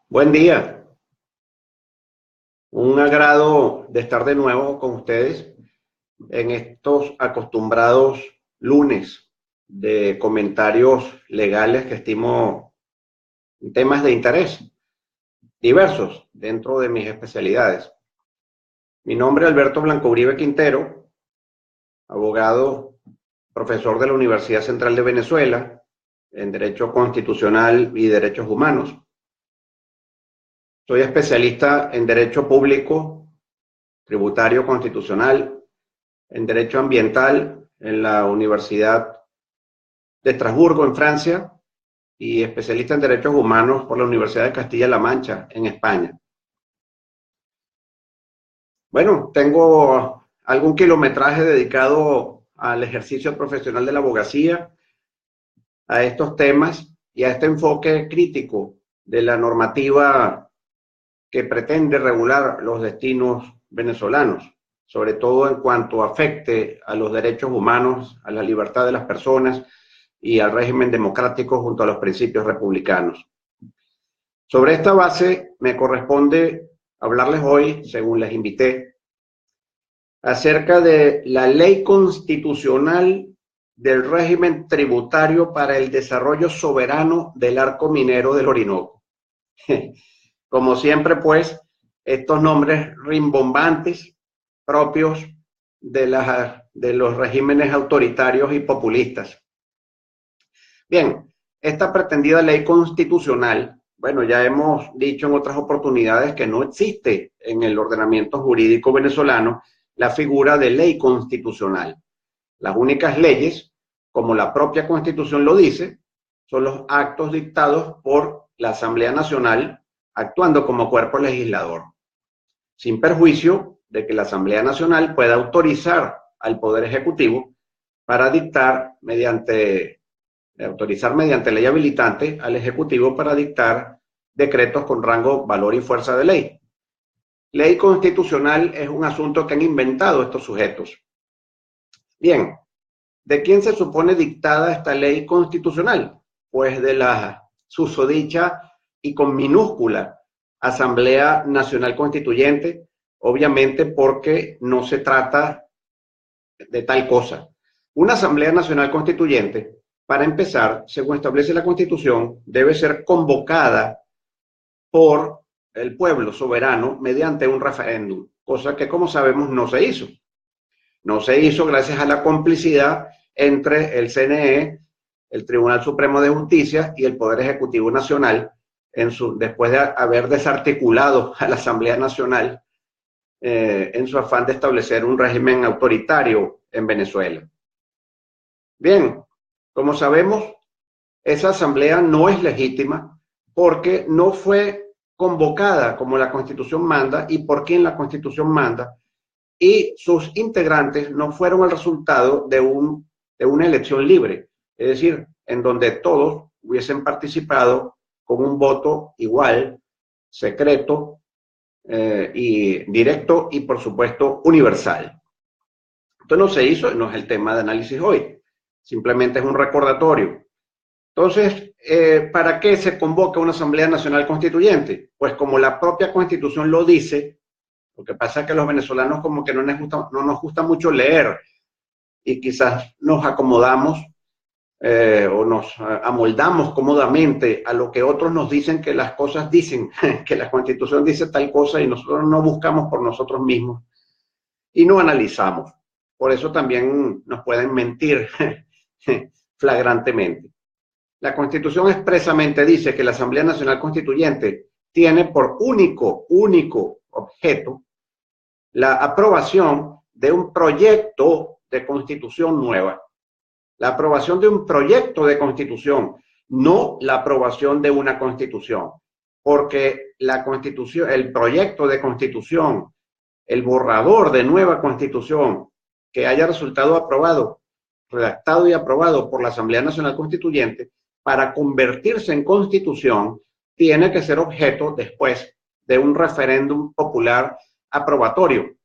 Buen día, un agrado de estar de nuevo con ustedes en estos acostumbrados lunes de comentarios legales que estimo temas de interés diversos dentro de mis especialidades. Mi nombre es Alberto Blanco Uribe Quintero, abogado, profesor de la Universidad Central de Venezuela en Derecho Constitucional y Derechos Humanos. Soy especialista en Derecho Público, Tributario Constitucional, en Derecho Ambiental en la Universidad de Estrasburgo, en Francia, y especialista en Derechos Humanos por la Universidad de Castilla-La Mancha, en España. Bueno, tengo algún kilometraje dedicado al ejercicio profesional de la abogacía, a estos temas y a este enfoque crítico de la normativa que pretende regular los destinos venezolanos, sobre todo en cuanto afecte a los derechos humanos, a la libertad de las personas y al régimen democrático junto a los principios republicanos. Sobre esta base me corresponde hablarles hoy, según les invité, acerca de la ley constitucional del régimen tributario para el desarrollo soberano del arco minero del Orinoco. Como siempre, pues, estos nombres rimbombantes propios de los regímenes autoritarios y populistas. Bien, esta pretendida ley constitucional, bueno, ya hemos dicho en otras oportunidades que no existe en el ordenamiento jurídico venezolano la figura de ley constitucional. Las únicas leyes, como la propia Constitución lo dice, son los actos dictados por la Asamblea Nacional actuando como cuerpo legislador, sin perjuicio de que la Asamblea Nacional pueda autorizar al Poder Ejecutivo para autorizar mediante ley habilitante al Ejecutivo para dictar decretos con rango, valor y fuerza de ley. Ley constitucional es un asunto que han inventado estos sujetos. Bien, ¿de quién se supone dictada esta ley constitucional? Pues de la susodicha y con minúscula Asamblea Nacional Constituyente, obviamente porque no se trata de tal cosa. Una Asamblea Nacional Constituyente, para empezar, según establece la Constitución, debe ser convocada por el pueblo soberano mediante un referéndum, cosa que, como sabemos, no se hizo. No se hizo gracias a la complicidad entre el CNE, el Tribunal Supremo de Justicia y el Poder Ejecutivo Nacional, después de haber desarticulado a la Asamblea Nacional en su afán de establecer un régimen autoritario en Venezuela. Bien, como sabemos, esa asamblea no es legítima porque no fue convocada como la Constitución manda y por quien la Constitución manda, y sus integrantes no fueron el resultado de una elección libre, es decir, en donde todos hubiesen participado con un voto igual, secreto y directo y, por supuesto, universal. Esto no se hizo y no es el tema de análisis hoy, simplemente es un recordatorio. Entonces, ¿para qué se convoca una Asamblea Nacional Constituyente? Pues como la propia Constitución lo dice. Lo que pasa es que los venezolanos como que no nos gusta mucho leer y quizás nos acomodamos o nos amoldamos cómodamente a lo que otros nos dicen que las cosas dicen, que la Constitución dice tal cosa y nosotros no buscamos por nosotros mismos y no analizamos. Por eso también nos pueden mentir flagrantemente. La Constitución expresamente dice que la Asamblea Nacional Constituyente tiene por único objeto la aprobación de un proyecto de constitución nueva. La aprobación de un proyecto de constitución, no la aprobación de una constitución, porque la constitución, el proyecto de constitución, el borrador de nueva constitución que haya resultado aprobado, redactado y aprobado por la Asamblea Nacional Constituyente, para convertirse en constitución, tiene que ser objeto después de un referéndum popular aprobatorio,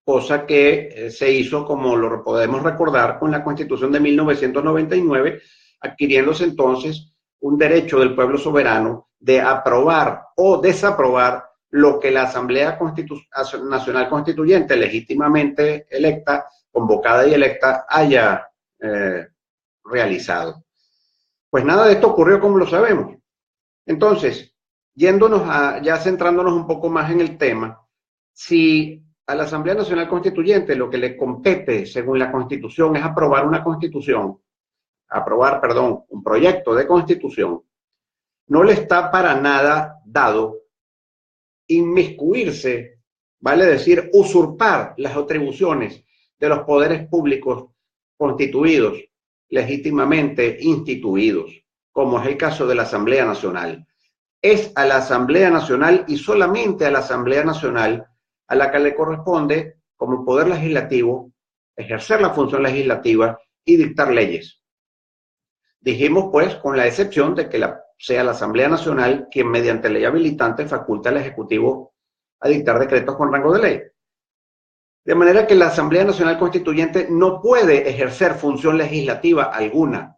cosa que se hizo, como lo podemos recordar, con la Constitución de 1999, adquiriéndose entonces un derecho del pueblo soberano de aprobar o desaprobar lo que la Asamblea Nacional Constituyente legítimamente electa, convocada y electa, haya realizado. Pues nada de esto ocurrió como lo sabemos. Entonces, ya centrándonos un poco más en el tema, si a la Asamblea Nacional Constituyente lo que le compete según la Constitución es aprobar un proyecto de Constitución, no le está para nada dado inmiscuirse, vale decir, usurpar las atribuciones de los poderes públicos constituidos, legítimamente instituidos, como es el caso de la Asamblea Nacional. Es a la Asamblea Nacional y solamente a la Asamblea Nacional a la que le corresponde, como poder legislativo, ejercer la función legislativa y dictar leyes. Dijimos, pues, con la excepción de que sea la Asamblea Nacional quien mediante ley habilitante faculta al Ejecutivo a dictar decretos con rango de ley. De manera que la Asamblea Nacional Constituyente no puede ejercer función legislativa alguna.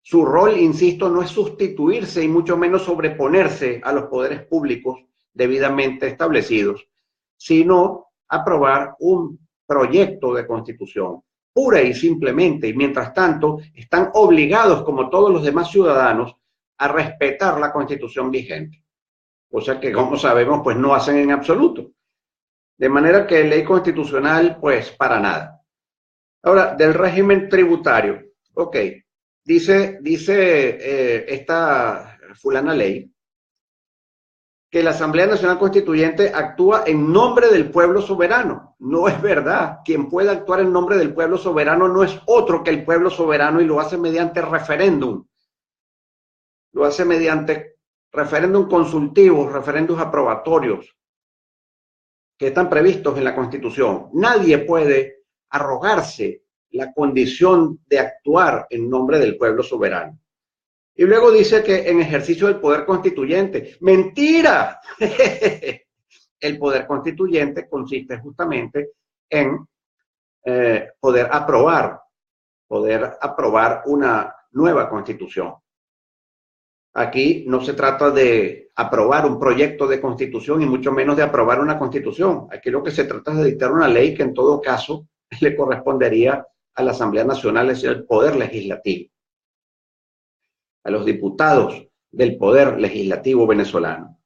Su rol, insisto, no es sustituirse y mucho menos sobreponerse a los poderes públicos debidamente establecidos, sino aprobar un proyecto de Constitución, pura y simplemente, y mientras tanto están obligados, como todos los demás ciudadanos, a respetar la Constitución vigente, cosa que, como sabemos, pues no hacen en absoluto. De manera que ley constitucional, pues para nada. Ahora, del régimen tributario, ok, dice esta fulana ley que la Asamblea Nacional Constituyente actúa en nombre del pueblo soberano. No es verdad. Quien puede actuar en nombre del pueblo soberano no es otro que el pueblo soberano y lo hace mediante referéndum. Lo hace mediante referéndum consultivos, referéndums aprobatorios que están previstos en la Constitución. Nadie puede arrogarse la condición de actuar en nombre del pueblo soberano. Y luego dice que en ejercicio del poder constituyente. ¡Mentira! El poder constituyente consiste justamente en poder aprobar una nueva constitución. Aquí no se trata de aprobar un proyecto de constitución y mucho menos de aprobar una constitución. Aquí lo que se trata es de dictar una ley que en todo caso le correspondería a la Asamblea Nacional, es el poder legislativo, a los diputados del poder legislativo venezolano.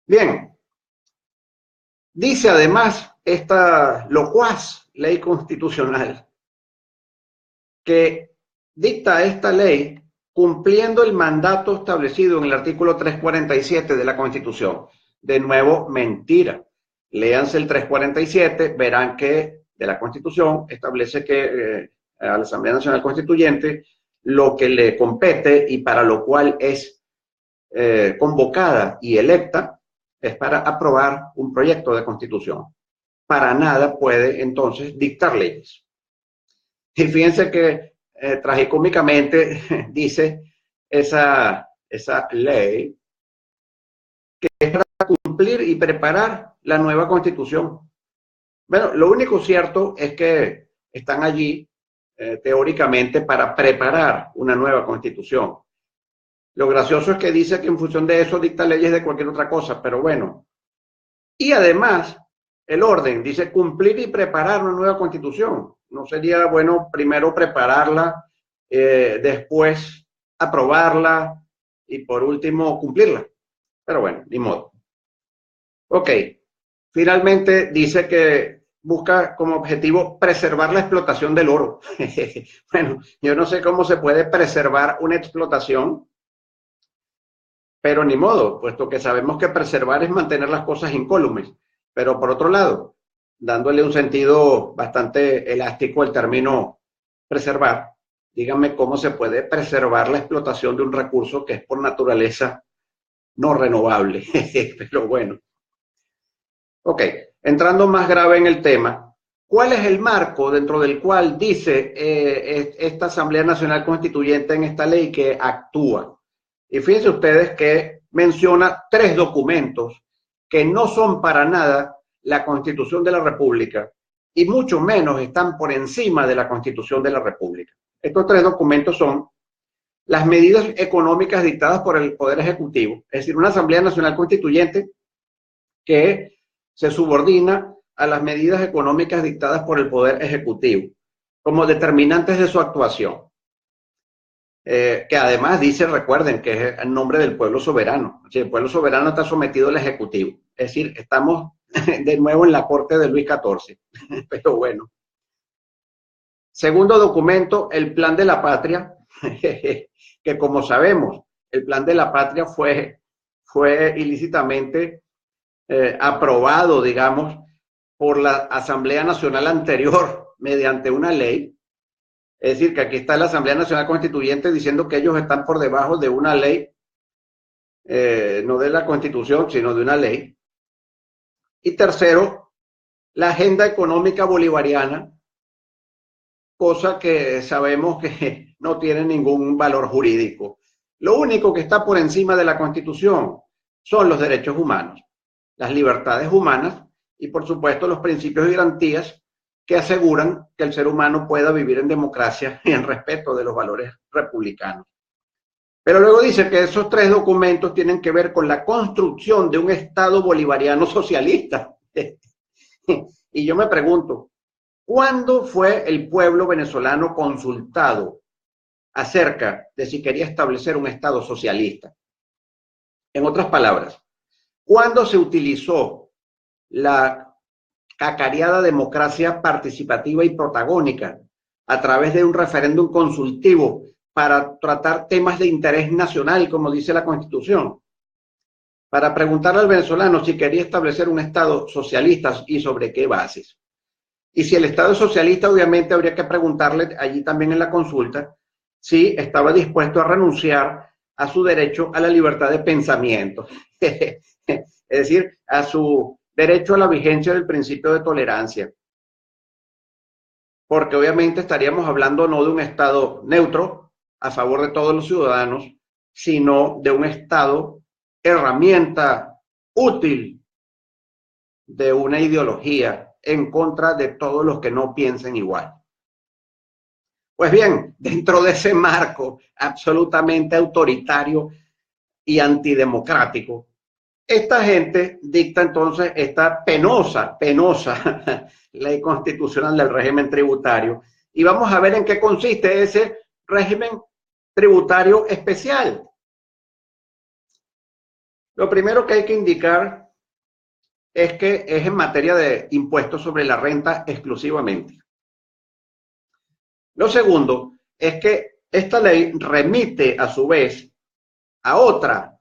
Bien, dice además esta locuaz ley constitucional que dicta esta ley cumpliendo el mandato establecido en el artículo 347 de la Constitución. De nuevo, mentira. Léanse el 347, verán que de la Constitución establece que a la Asamblea Nacional Constituyente lo que le compete y para lo cual es convocada y electa es para aprobar un proyecto de Constitución. Para nada puede entonces dictar leyes. Y fíjense que tragicómicamente dice esa ley que es para cumplir y preparar la nueva Constitución. Bueno, lo único cierto es que están allí teóricamente para preparar una nueva Constitución. Lo gracioso es que dice que en función de eso dicta leyes de cualquier otra cosa, pero bueno. Y además, el orden dice cumplir y preparar una nueva Constitución. ¿No sería bueno primero prepararla, después aprobarla y por último cumplirla? Pero bueno, ni modo. Ok, finalmente dice que busca como objetivo preservar la explotación del oro. Bueno, yo no sé cómo se puede preservar una explotación, pero ni modo, puesto que sabemos que preservar es mantener las cosas incólumes. Pero por otro lado, dándole un sentido bastante elástico al término preservar, díganme cómo se puede preservar la explotación de un recurso que es por naturaleza no renovable. Pero bueno. Ok, entrando más grave en el tema, ¿cuál es el marco dentro del cual dice esta Asamblea Nacional Constituyente en esta ley que actúa? Y fíjense ustedes que menciona 3 documentos que no son para nada la Constitución de la República y mucho menos están por encima de la Constitución de la República. Estos 3 documentos son las medidas económicas dictadas por el Poder Ejecutivo, es decir, una Asamblea Nacional Constituyente que se subordina a las medidas económicas dictadas por el Poder Ejecutivo como determinantes de su actuación. Que además dice, recuerden, que es en nombre del pueblo soberano. O sea, el pueblo soberano está sometido al Ejecutivo. Es decir, estamos de nuevo en la corte de Luis XIV. Pero bueno. Segundo documento, el Plan de la Patria, que como sabemos, el Plan de la Patria fue ilícitamente aprobado, digamos, por la Asamblea Nacional anterior mediante una ley. Es decir, que aquí está la Asamblea Nacional Constituyente diciendo que ellos están por debajo de una ley, no de la Constitución, sino de una ley. Y tercero, la agenda económica bolivariana, cosa que sabemos que no tiene ningún valor jurídico. Lo único que está por encima de la Constitución son los derechos humanos, las libertades humanas y, por supuesto, los principios y garantías que aseguran que el ser humano pueda vivir en democracia y en respeto de los valores republicanos. Pero luego dice que esos tres documentos tienen que ver con la construcción de un Estado bolivariano socialista. Y yo me pregunto, ¿cuándo fue el pueblo venezolano consultado acerca de si quería establecer un Estado socialista? En otras palabras, ¿cuándo se utilizó la cacareada democracia participativa y protagónica a través de un referéndum consultivo para tratar temas de interés nacional, como dice la Constitución? Para preguntarle al venezolano si quería establecer un Estado socialista y sobre qué bases. Y si el Estado es socialista, obviamente habría que preguntarle allí también en la consulta si estaba dispuesto a renunciar a su derecho a la libertad de pensamiento. Es decir, a su derecho a la vigencia del principio de tolerancia. Porque obviamente estaríamos hablando no de un Estado neutro a favor de todos los ciudadanos, sino de un Estado herramienta útil de una ideología en contra de todos los que no piensen igual. Pues bien, dentro de ese marco absolutamente autoritario y antidemocrático, esta gente dicta entonces esta penosa ley constitucional del régimen tributario. Y vamos a ver en qué consiste ese régimen tributario especial. Lo primero que hay que indicar es que es en materia de impuestos sobre la renta exclusivamente. Lo segundo es que esta ley remite a su vez a otra,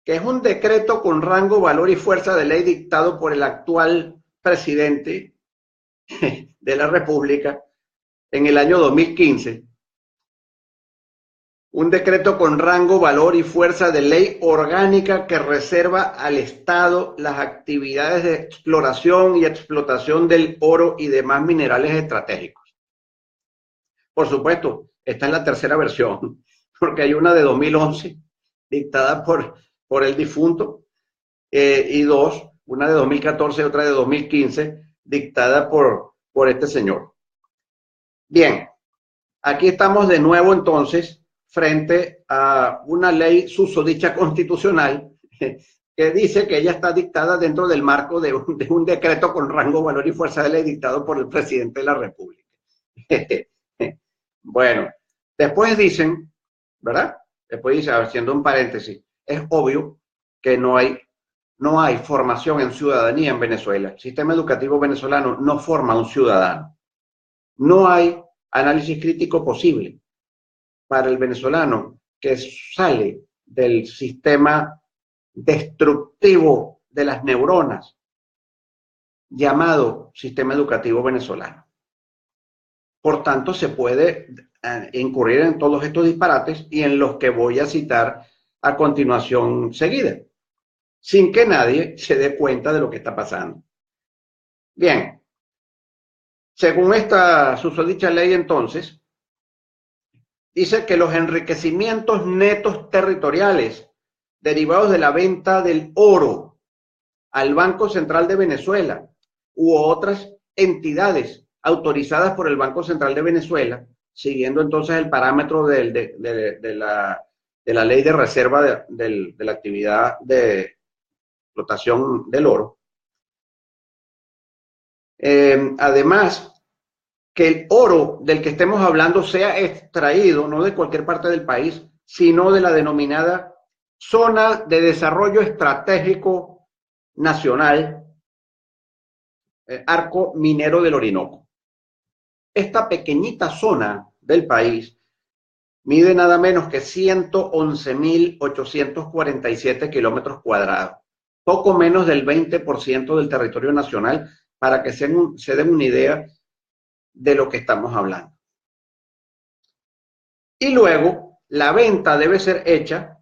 que es un decreto con rango, valor y fuerza de ley dictado por el actual presidente de la República en el año 2015. Un decreto con rango, valor y fuerza de ley orgánica que reserva al Estado las actividades de exploración y explotación del oro y demás minerales estratégicos. Por supuesto, esta es la tercera versión, porque hay una de 2011 dictada por el difunto, y dos, una de 2014 y otra de 2015, dictada por este señor. Bien, aquí estamos de nuevo entonces frente a una ley susodicha constitucional que dice que ella está dictada dentro del marco de un decreto con rango, valor y fuerza de ley dictado por el presidente de la República. Bueno, después dicen, ¿verdad? Después dice, haciendo un paréntesis, es obvio que no hay formación en ciudadanía en Venezuela. El sistema educativo venezolano no forma un ciudadano. No hay análisis crítico posible para el venezolano que sale del sistema destructivo de las neuronas llamado sistema educativo venezolano. Por tanto, se puede incurrir en todos estos disparates y en los que voy a citar a continuación seguida, sin que nadie se dé cuenta de lo que está pasando. Bien, según esta susodicha ley entonces, dice que los enriquecimientos netos territoriales derivados de la venta del oro al Banco Central de Venezuela u otras entidades autorizadas por el Banco Central de Venezuela siguiendo entonces el parámetro de la ley de reserva de la actividad de explotación del oro. Además, que el oro del que estemos hablando sea extraído no de cualquier parte del país, sino de la denominada Zona de Desarrollo Estratégico Nacional, Arco Minero del Orinoco. Esta pequeñita zona del país mide nada menos que 111.847 kilómetros cuadrados, poco menos del 20% del territorio nacional, para que se den una idea de lo que estamos hablando. Y luego, la venta debe ser hecha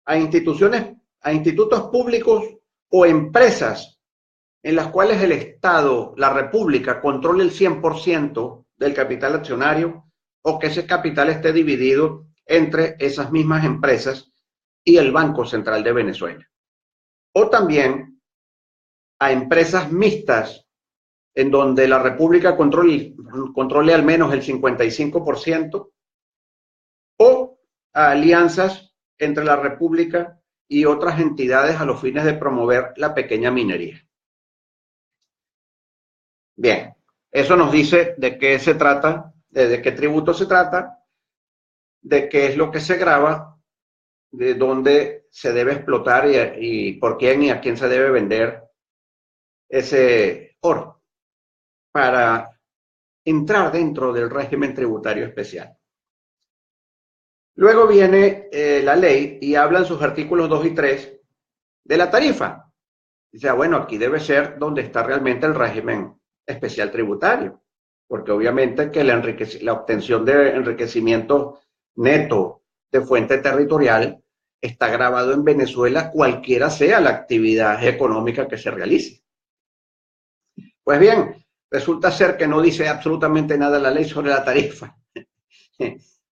a institutos públicos o empresas en las cuales el Estado, la República, controle el 100% del capital accionario, o que ese capital esté dividido entre esas mismas empresas y el Banco Central de Venezuela. O también a empresas mixtas en donde la República controle al menos el 55%, o a alianzas entre la República y otras entidades a los fines de promover la pequeña minería. Bien, eso nos dice de qué se trata, de qué tributo se trata, de qué es lo que se grava, de dónde se debe explotar y por quién y a quién se debe vender ese oro para entrar dentro del régimen tributario especial. Luego viene la ley y habla en sus artículos 2 y 3 de la tarifa. Dice, bueno, aquí debe ser donde está realmente el régimen especial tributario, porque obviamente que la obtención de enriquecimiento neto de fuente territorial está grabado en Venezuela, cualquiera sea la actividad económica que se realice. Pues bien, resulta ser que no dice absolutamente nada la ley sobre la tarifa.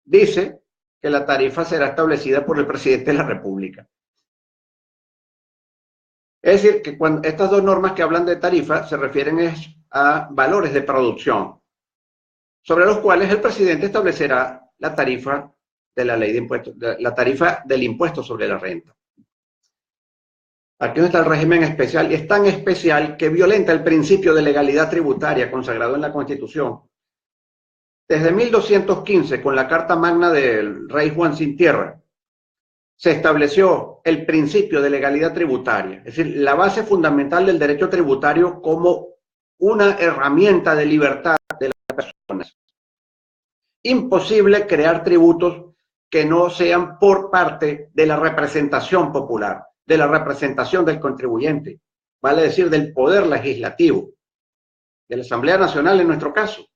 Dice que la tarifa será establecida por el presidente de la República. Es decir, que cuando estas dos normas que hablan de tarifa se refieren a valores de producción, sobre los cuales el presidente establecerá la tarifa de la ley de impuestos, la tarifa del impuesto sobre la renta. Aquí está el régimen especial, y es tan especial que violenta el principio de legalidad tributaria consagrado en la Constitución. Desde 1215, con la Carta Magna del Rey Juan Sin Tierra, se estableció el principio de legalidad tributaria, es decir, la base fundamental del derecho tributario como una herramienta de libertad de las personas. Imposible crear tributos que no sean por parte de la representación popular, de la representación del contribuyente, vale decir, del poder legislativo, de la Asamblea Nacional en nuestro caso.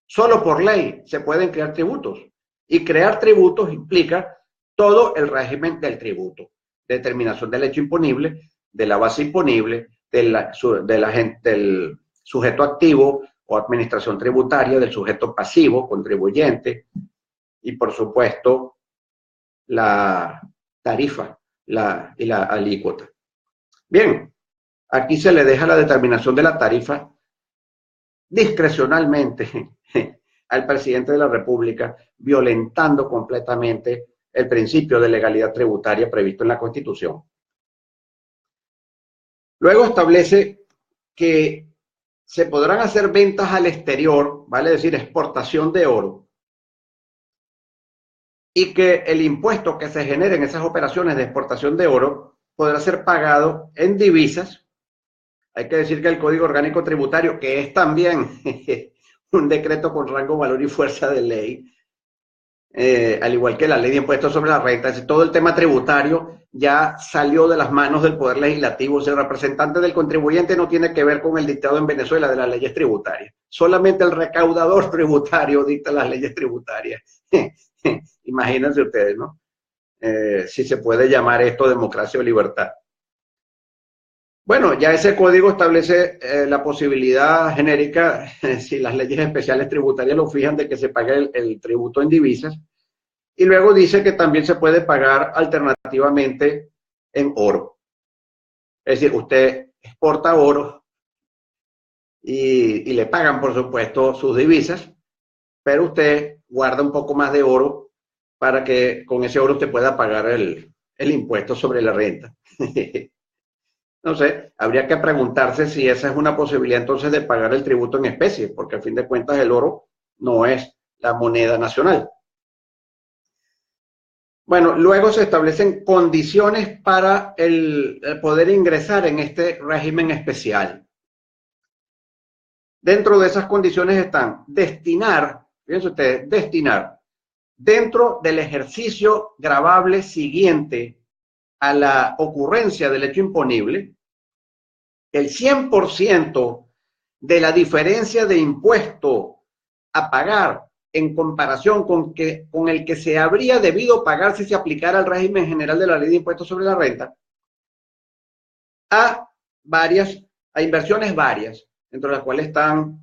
Solo por ley se pueden crear tributos, y crear tributos implica todo el régimen del tributo, determinación del hecho imponible, de la base imponible, del sujeto activo o administración tributaria, del sujeto pasivo, contribuyente, y por supuesto la tarifa y la alícuota. Bien, aquí se le deja la determinación de la tarifa discrecionalmente al presidente de la República, violentando completamente el principio de legalidad tributaria previsto en la Constitución. Luego establece que se podrán hacer ventas al exterior, vale decir, exportación de oro, y que el impuesto que se genere en esas operaciones de exportación de oro podrá ser pagado en divisas. Hay que decir que el Código Orgánico Tributario, que es también un decreto con rango, valor y fuerza de ley, al igual que la ley de impuestos sobre la renta, todo el tema tributario ya salió de las manos del Poder Legislativo. O sea, el representante del contribuyente no tiene que ver con el dictado en Venezuela de las leyes tributarias. Solamente el recaudador tributario dicta las leyes tributarias. Imagínense ustedes, ¿no? Si se puede llamar esto democracia o libertad. Bueno, ya ese código establece la posibilidad genérica, si las leyes especiales tributarias lo fijan, de que se pague el tributo en divisas. Y luego dice que también se puede pagar alternativamente en oro. Es decir, usted exporta oro y le pagan, por supuesto, sus divisas, pero usted guarda un poco más de oro para que con ese oro usted pueda pagar el impuesto sobre la renta. No sé, habría que preguntarse si esa es una posibilidad entonces de pagar el tributo en especie, porque a fin de cuentas el oro no es la moneda nacional. Bueno, luego se establecen condiciones para el poder ingresar en este régimen especial. Dentro de esas condiciones están destinar, fíjense ustedes, destinar dentro del ejercicio gravable siguiente a la ocurrencia del hecho imponible, el 100% de la diferencia de impuesto a pagar en comparación con el que se habría debido pagar si se aplicara el régimen general de la Ley de Impuestos sobre la Renta, a inversiones varias, entre las cuales están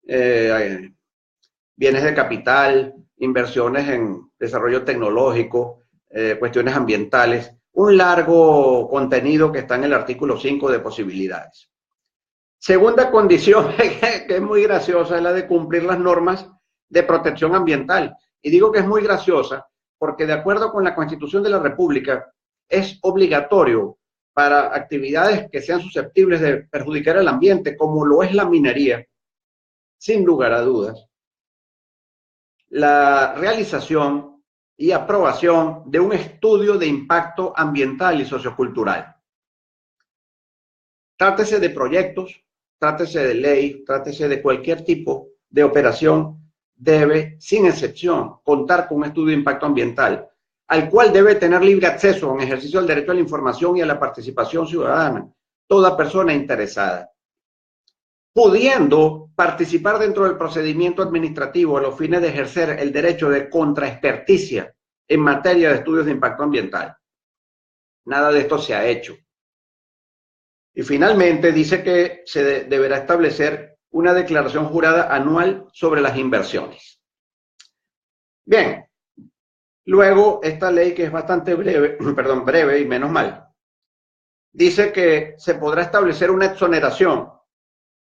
bienes de capital, inversiones en desarrollo tecnológico, cuestiones ambientales, un largo contenido que está en el artículo 5 de posibilidades. Segunda condición, que es muy graciosa, es la de cumplir las normas de protección ambiental. Y digo que es muy graciosa porque de acuerdo con la Constitución de la República es obligatorio para actividades que sean susceptibles de perjudicar el ambiente, como lo es la minería, sin lugar a dudas, la realización y aprobación de un estudio de impacto ambiental y sociocultural. Trátese de proyectos, trátese de ley, trátese de cualquier tipo de operación, debe, sin excepción, contar con un estudio de impacto ambiental, al cual debe tener libre acceso en ejercicio del derecho a la información y a la participación ciudadana, toda persona interesada, pudiendo participar dentro del procedimiento administrativo a los fines de ejercer el derecho de contraexperticia en materia de estudios de impacto ambiental. Nada de esto se ha hecho. Y finalmente dice que se deberá establecer una declaración jurada anual sobre las inversiones. Bien, luego esta ley, que es bastante breve y menos mal, dice que se podrá establecer una exoneración,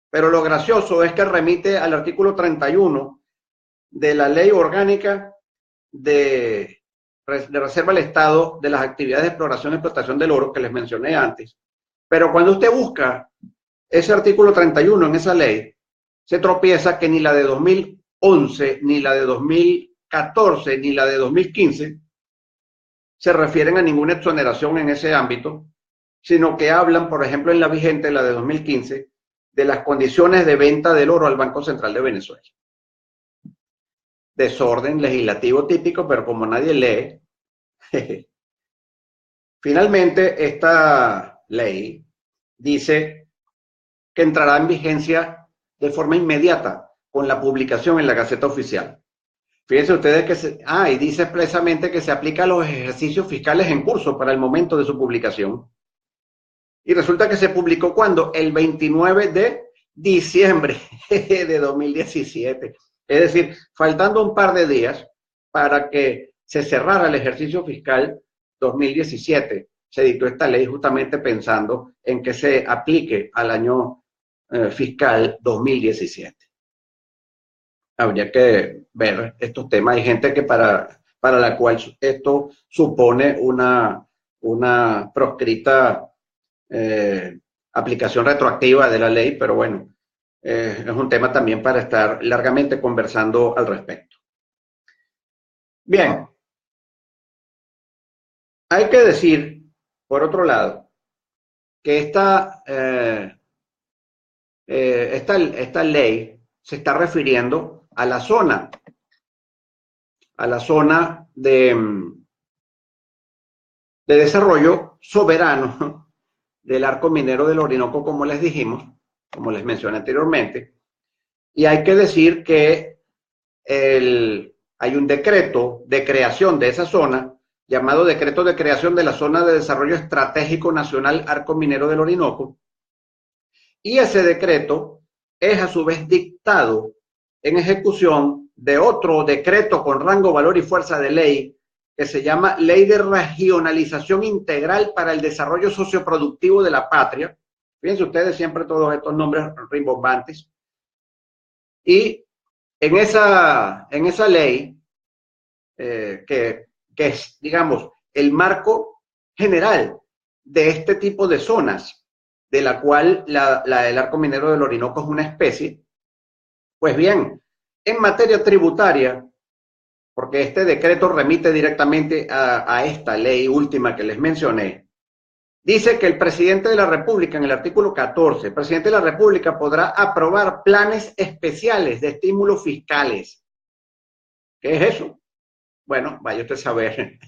pero lo gracioso es que remite al artículo 31 de la Ley Orgánica de Reserva del Estado de las actividades de exploración y explotación del oro que les mencioné antes. Pero cuando usted busca ese artículo 31 en esa ley, se tropieza que ni la de 2011, ni la de 2014, ni la de 2015 se refieren a ninguna exoneración en ese ámbito, sino que hablan, por ejemplo, en la vigente, la de 2015, de las condiciones de venta del oro al Banco Central de Venezuela. Desorden legislativo típico, pero como nadie lee. Finalmente, esta ley dice que entrará en vigencia de forma inmediata con la publicación en la Gaceta Oficial. Fíjense ustedes que y dice expresamente que se aplica a los ejercicios fiscales en curso para el momento de su publicación. Y resulta que se publicó ¿cuándo? El 29 de diciembre de 2017. Es decir, faltando un par de días para que se cerrara el ejercicio fiscal 2017. Se dictó esta ley justamente pensando en que se aplique al año fiscal 2017. Habría que ver estos temas. Hay gente que para la cual esto supone una proscrita aplicación retroactiva de la ley, pero bueno, es un tema también para estar largamente conversando al respecto. Bien, hay que decir, por otro lado, que esta ley se está refiriendo a la zona de desarrollo soberano del arco minero del Orinoco, como les dijimos, como les mencioné anteriormente. Y hay que decir que hay un decreto de creación de esa zona, llamado Decreto de Creación de la Zona de Desarrollo Estratégico Nacional Arco Minero del Orinoco, y ese decreto es a su vez dictado en ejecución de otro decreto con rango, valor y fuerza de ley que se llama Ley de Regionalización Integral para el Desarrollo Socioproductivo de la Patria. Fíjense ustedes siempre todos estos nombres rimbombantes. Y En esa ley, que es, digamos, el marco general de este tipo de zonas, de la cual el arco minero del Orinoco es una especie, pues bien, en materia tributaria, porque este decreto remite directamente a esta ley última que les mencioné, dice que el presidente de la República, en el artículo 14, el presidente de la República podrá aprobar planes especiales de estímulos fiscales. ¿Qué es eso? Bueno, vaya usted a saber.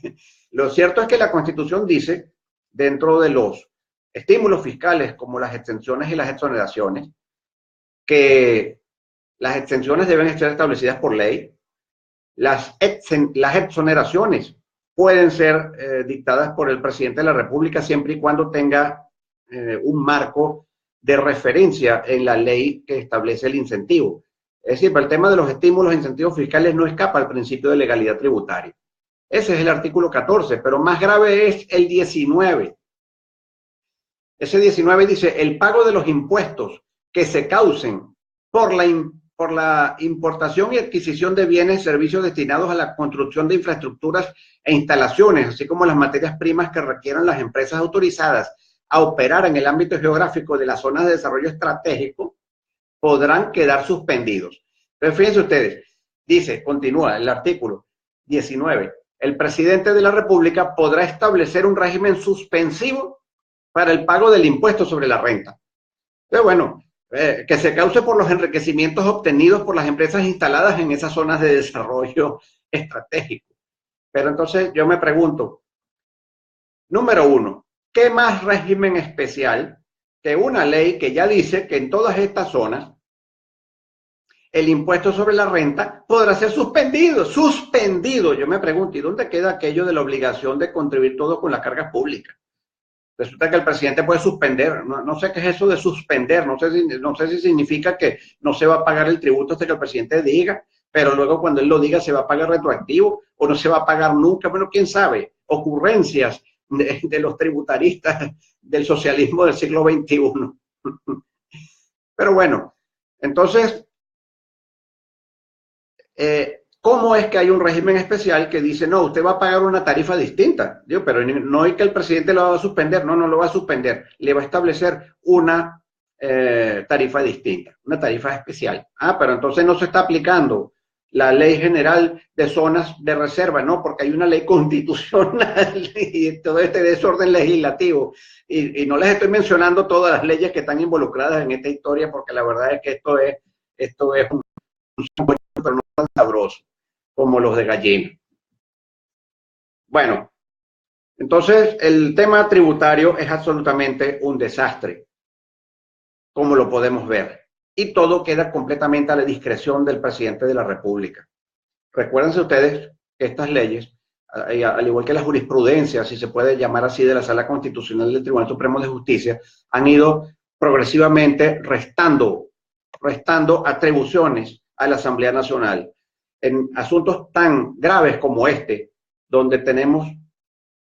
Lo cierto es que la Constitución dice, dentro de los estímulos fiscales, como las exenciones y las exoneraciones, que las exenciones deben ser establecidas por ley. Las exoneraciones pueden ser dictadas por el presidente de la República siempre y cuando tenga un marco de referencia en la ley que establece el incentivo. Es decir, para el tema de los estímulos e incentivos fiscales no escapa al principio de legalidad tributaria. Ese es el artículo 14, pero más grave es el 19. Ese 19 dice, el pago de los impuestos que se causen por la importación y adquisición de bienes y servicios destinados a la construcción de infraestructuras e instalaciones, así como las materias primas que requieran las empresas autorizadas a operar en el ámbito geográfico de las zonas de desarrollo estratégico, podrán quedar suspendidos. Pero fíjense ustedes, dice, continúa el artículo 19, el presidente de la República podrá establecer un régimen suspensivo para el pago del impuesto sobre la renta. Pero bueno, que se cause por los enriquecimientos obtenidos por las empresas instaladas en esas zonas de desarrollo estratégico. Pero entonces yo me pregunto, número uno, ¿qué más régimen especial que una ley que ya dice que en todas estas zonas el impuesto sobre la renta podrá ser suspendido? Suspendido. Yo me pregunto, ¿y dónde queda aquello de la obligación de contribuir todo con las cargas públicas? Resulta que el presidente puede suspender. No sé qué es eso de suspender. No sé si significa que no se va a pagar el tributo hasta que el presidente diga, pero luego cuando él lo diga se va a pagar retroactivo o no se va a pagar nunca. Bueno, quién sabe. Ocurrencias de los tributaristas del socialismo del siglo XXI. Pero bueno, entonces, ¿cómo es que hay un régimen especial que dice, no, usted va a pagar una tarifa distinta? Digo, pero no es que el presidente lo va a suspender, no lo va a suspender, le va a establecer una tarifa distinta, una tarifa especial. Pero entonces no se está aplicando la ley general de zonas de reserva, no, porque hay una ley constitucional y todo este desorden legislativo. Y no les estoy mencionando todas las leyes que están involucradas en esta historia, porque la verdad es que esto es un pero no tan sabroso como los de gallina. Bueno, entonces el tema tributario es absolutamente un desastre, como lo podemos ver, y todo queda completamente a la discreción del presidente de la República. Recuérdense ustedes que estas leyes, al igual que la jurisprudencia, si se puede llamar así, de la Sala Constitucional del Tribunal Supremo de Justicia, han ido progresivamente restando atribuciones a la Asamblea Nacional en asuntos tan graves como este, donde tenemos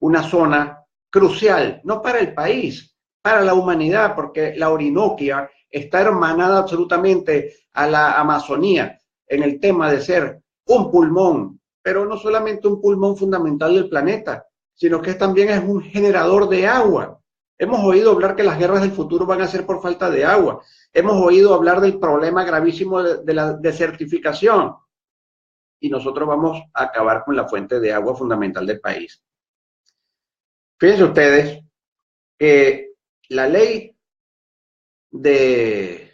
una zona crucial, no para el país, para la humanidad, porque la Orinoquia está hermanada absolutamente a la Amazonía en el tema de ser un pulmón, pero no solamente un pulmón fundamental del planeta, sino que también es un generador de agua. Hemos oído hablar que las guerras del futuro van a ser por falta de agua. Hemos oído hablar del problema gravísimo de la desertificación. Y nosotros vamos a acabar con la fuente de agua fundamental del país. Fíjense ustedes que la ley del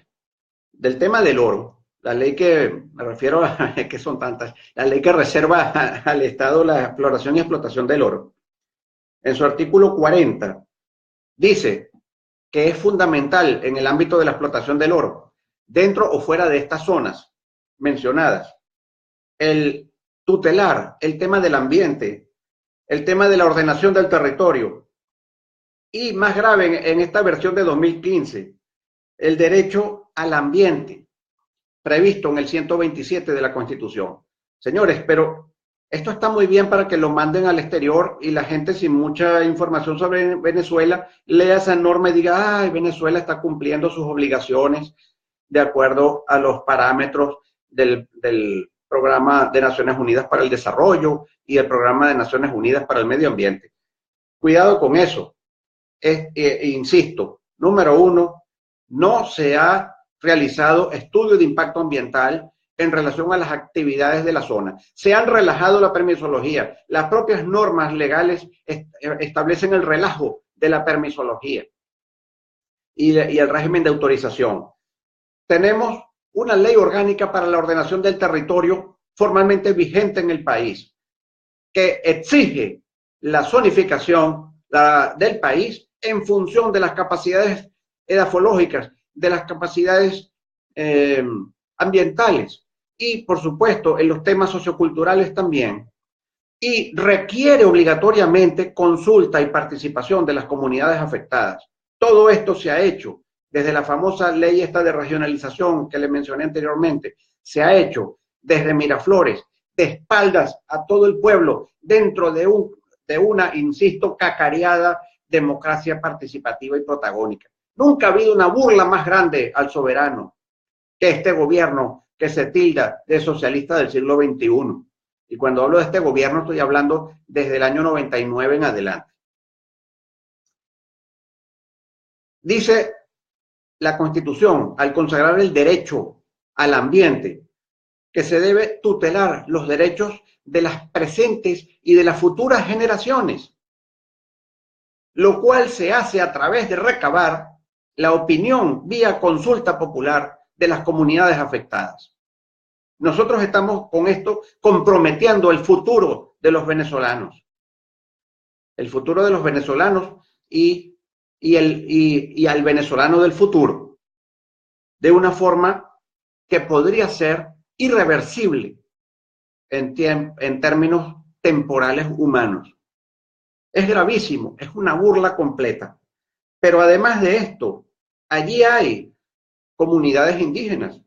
tema del oro, la ley que me refiero a que son tantas, la ley que reserva al Estado la exploración y explotación del oro, en su artículo 40, dice que es fundamental en el ámbito de la explotación del oro, dentro o fuera de estas zonas mencionadas, el tutelar el tema del ambiente, el tema de la ordenación del territorio y, más grave en esta versión de 2015, el derecho al ambiente previsto en el 127 de la Constitución. Señores, pero esto está muy bien para que lo manden al exterior y la gente sin mucha información sobre Venezuela lea esa norma y diga, ay, Venezuela está cumpliendo sus obligaciones de acuerdo a los parámetros del Programa de Naciones Unidas para el Desarrollo y el Programa de Naciones Unidas para el Medio Ambiente. Cuidado con eso. Insisto, número uno, no se ha realizado estudio de impacto ambiental en relación a las actividades de la zona. Se han relajado la permisología. Las propias normas legales establecen el relajo de la permisología y el régimen de autorización. Tenemos una ley orgánica para la ordenación del territorio formalmente vigente en el país, que exige la zonificación del país en función de las capacidades edafológicas, de las capacidades ambientales y, por supuesto, en los temas socioculturales también. Y requiere obligatoriamente consulta y participación de las comunidades afectadas. Todo esto se ha hecho desde la famosa ley esta de regionalización que le mencioné anteriormente. Se ha hecho desde Miraflores, de espaldas a todo el pueblo, dentro de una, insisto, cacareada democracia participativa y protagónica. Nunca ha habido una burla más grande al soberano que este gobierno que se tilda de socialista del siglo XXI. Y cuando hablo de este gobierno estoy hablando desde el año 99 en adelante. Dice la Constitución, al consagrar el derecho al ambiente, que se debe tutelar los derechos de las presentes y de las futuras generaciones, lo cual se hace a través de recabar la opinión vía consulta popular de las comunidades afectadas. Nosotros estamos con esto comprometiendo el futuro de los venezolanos. El futuro de los venezolanos y al venezolano del futuro, de una forma que podría ser irreversible en términos temporales humanos. Es gravísimo, es una burla completa. Pero además de esto, allí hay comunidades indígenas.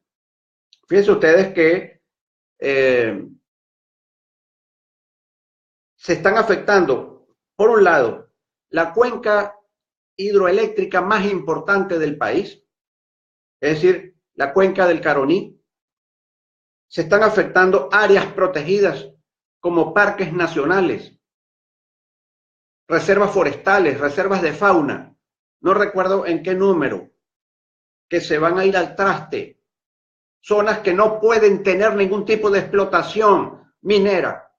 Fíjense ustedes que se están afectando, por un lado, la cuenca hidroeléctrica más importante del país, es decir, la cuenca del Caroní. Se están afectando áreas protegidas como parques nacionales, reservas forestales, reservas de fauna, no recuerdo en qué número, que se van a ir al traste. Zonas que no pueden tener ningún tipo de explotación minera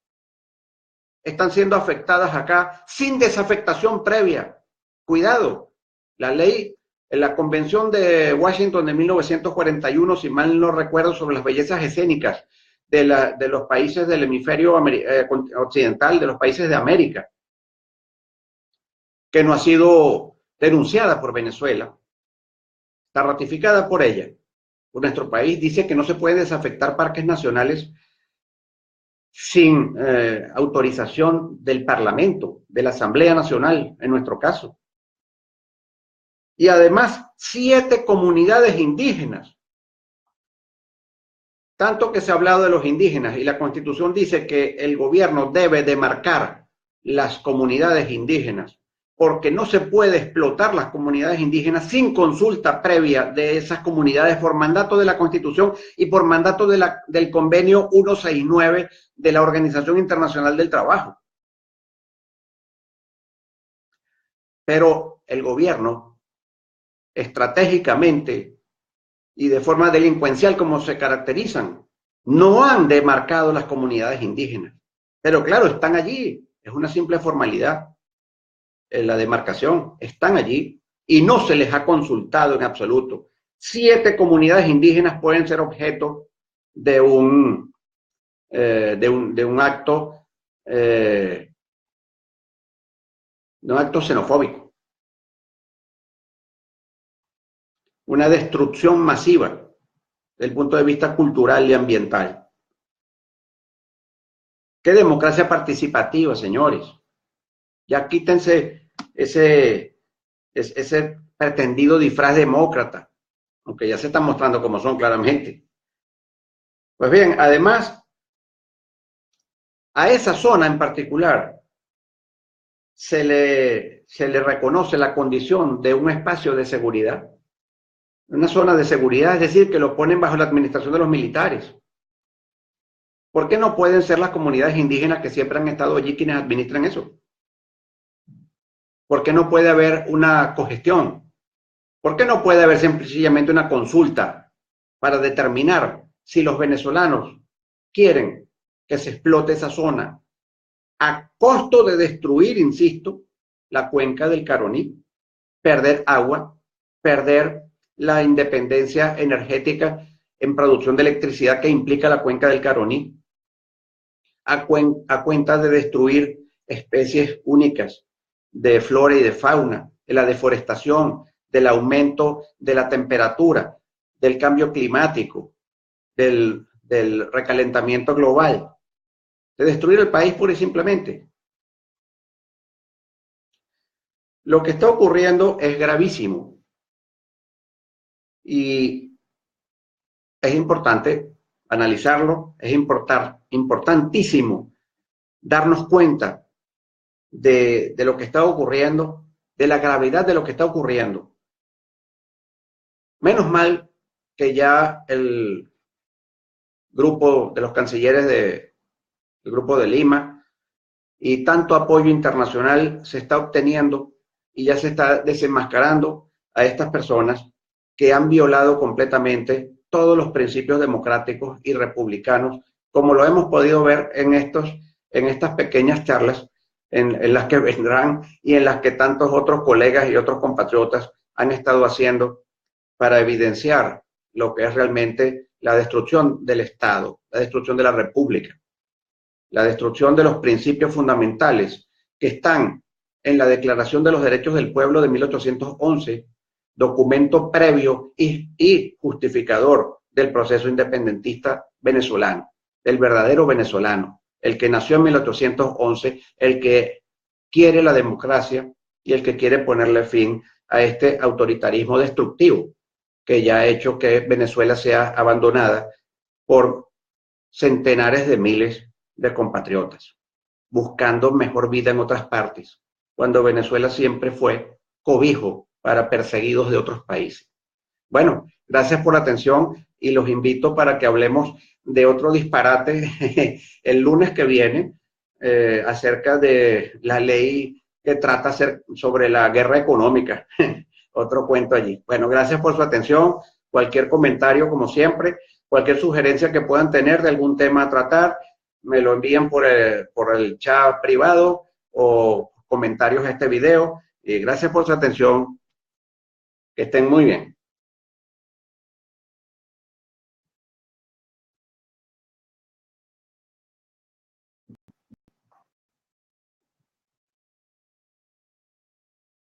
están siendo afectadas acá sin desafectación previa. Cuidado, la ley, la Convención de Washington de 1941, si mal no recuerdo, sobre las bellezas escénicas de los países del hemisferio occidental, de los países de América, que no ha sido denunciada por Venezuela, está ratificada por ella. Nuestro país dice que no se puede desafectar parques nacionales sin autorización del Parlamento, de la Asamblea Nacional, en nuestro caso. Y además 7 comunidades indígenas. Tanto que se ha hablado de los indígenas y la Constitución dice que el gobierno debe demarcar las comunidades indígenas, porque no se puede explotar las comunidades indígenas sin consulta previa de esas comunidades por mandato de la Constitución y por mandato del Convenio 169 de la Organización Internacional del Trabajo. Pero el gobierno, estratégicamente y de forma delincuencial como se caracterizan, no han demarcado las comunidades indígenas. Pero claro, están allí, es una simple formalidad. La demarcación, están allí y no se les ha consultado en absoluto. 7 comunidades indígenas pueden ser objeto de un acto xenofóbico, una destrucción masiva desde el punto de vista cultural y ambiental. ¿Qué democracia participativa, señores? Ya quítense ese pretendido disfraz demócrata, aunque ya se están mostrando como son claramente. Pues bien, además, a esa zona en particular se le reconoce la condición de un espacio de seguridad, una zona de seguridad, es decir, que lo ponen bajo la administración de los militares. ¿Por qué no pueden ser las comunidades indígenas que siempre han estado allí quienes administran eso? ¿Por qué no puede haber una cogestión? ¿Por qué no puede haber sencillamente una consulta para determinar si los venezolanos quieren que se explote esa zona a costo de destruir, insisto, la cuenca del Caroní, perder agua, perder la independencia energética en producción de electricidad que implica la cuenca del Caroní, a cuenta de destruir especies únicas de flora y de fauna, de la deforestación, del aumento de la temperatura, del cambio climático, del recalentamiento global, de destruir el país pura y simplemente. Lo que está ocurriendo es gravísimo y es importante analizarlo, es importantísimo darnos cuenta de lo que está ocurriendo, de la gravedad de lo que está ocurriendo. Menos mal que ya el grupo de los cancilleres del Grupo de Lima y tanto apoyo internacional se está obteniendo y ya se está desenmascarando a estas personas que han violado completamente todos los principios democráticos y republicanos, como lo hemos podido ver en estas pequeñas charlas en las que vendrán y en las que tantos otros colegas y otros compatriotas han estado haciendo para evidenciar lo que es realmente la destrucción del Estado, la destrucción de la República, la destrucción de los principios fundamentales que están en la Declaración de los Derechos del Pueblo de 1811, documento previo y justificador del proceso independentista venezolano, del verdadero venezolano, el que nació en 1811, el que quiere la democracia y el que quiere ponerle fin a este autoritarismo destructivo que ya ha hecho que Venezuela sea abandonada por centenares de miles de compatriotas, buscando mejor vida en otras partes, cuando Venezuela siempre fue cobijo para perseguidos de otros países. Bueno, gracias por la atención y los invito para que hablemos de otro disparate el lunes que viene acerca de la ley que trata sobre la guerra económica. Otro cuento allí. Bueno, gracias por su atención. Cualquier comentario, como siempre, cualquier sugerencia que puedan tener de algún tema a tratar, me lo envían por el chat privado o comentarios a este video. Y gracias por su atención. Que estén muy bien.